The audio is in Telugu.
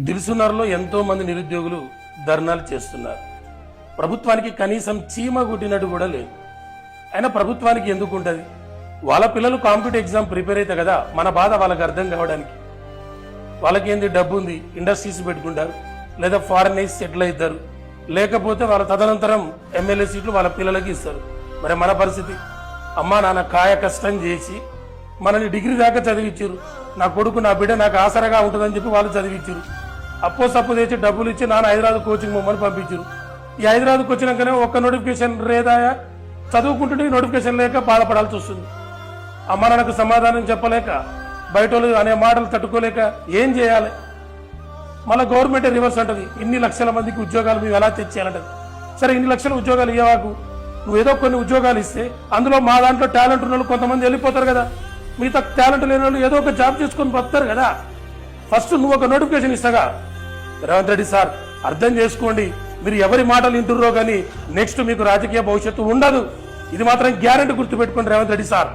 దిల్సునర్లో ఎంతో మంది నిరుద్యోగులు ధర్నాలు చేస్తున్నారు. ప్రభుత్వానికి కనీసం చీమ గుట్టినట్టు కూడా లేదు. అయినా ప్రభుత్వానికి ఎందుకు ఉంటుంది? వాళ్ళ పిల్లలు కాంపిటేటివ్ ఎగ్జామ్ ప్రిపేర్ అయితే కదా మన బాధ వాళ్ళకి అర్థం కావడానికి. వాళ్ళకేంది, డబ్బు ఉంది, ఇండస్ట్రీస్ పెట్టుకుంటారు, లేదా ఫారెన్ ఐస్ సెటిల్ అవుతారు, లేకపోతే వాళ్ళ తదనంతరం ఎమ్మెల్యే సీట్లు వాళ్ళ పిల్లలకి ఇస్తారు. మరి మన పరిస్థితి, అమ్మా నాన్న కాయ కష్టం చేసి మనల్ని డిగ్రీ దాకా చదివించారు. నా కొడుకు నా బిడ్డ నాకు ఆసరగా ఉంటుందని చెప్పి వాళ్ళు చదివించారు. అప్పో సప్పు తెచ్చి డబ్బులు ఇచ్చి నాన్న హైదరాబాద్ కోచింగ్ మమ్మల్ని పంపించారు. ఈ హైదరాబాద్కి వచ్చినాకనే ఒక్క నోటిఫికేషన్ లేదాయా, చదువుకుంటుంటే నోటిఫికేషన్ లేక బాధపడాల్సి వస్తుంది. అమ్మ నాన్నకు సమాధానం చెప్పలేక, బయట అనే మాటలు తట్టుకోలేక ఏం చేయాలి? మళ్ళీ గవర్నమెంట్ రివర్స్ అంటది, ఇన్ని లక్షల మందికి ఉద్యోగాలు మేము ఎలా తెచ్చేయాలంటది. సరే, ఇన్ని లక్షల ఉద్యోగాలు ఇవ్వకు, నువ్వు ఏదో కొన్ని ఉద్యోగాలు ఇస్తే అందులో మా దాంట్లో టాలెంట్ ఉన్న వాళ్ళు కొంతమంది వెళ్ళిపోతారు కదా, మిగతా టాలెంట్ లేని వాళ్ళు ఏదో ఒక జాబ్ చేసుకొని బతారు కదా. ఫస్ట్ నువ్వు ఒక నోటిఫికేషన్ ఇస్తాగా. రేవంత్ రెడ్డి సార్, అర్థం చేసుకోండి, మీరు ఎవరి మాటలు వింటుర్రో కానీ నెక్స్ట్ మీకు రాజకీయ భవిష్యత్తు ఉండదు. ఇది మాత్రం గ్యారెంటీ గుర్తుపెట్టుకోండి రేవంత్ రెడ్డి సార్.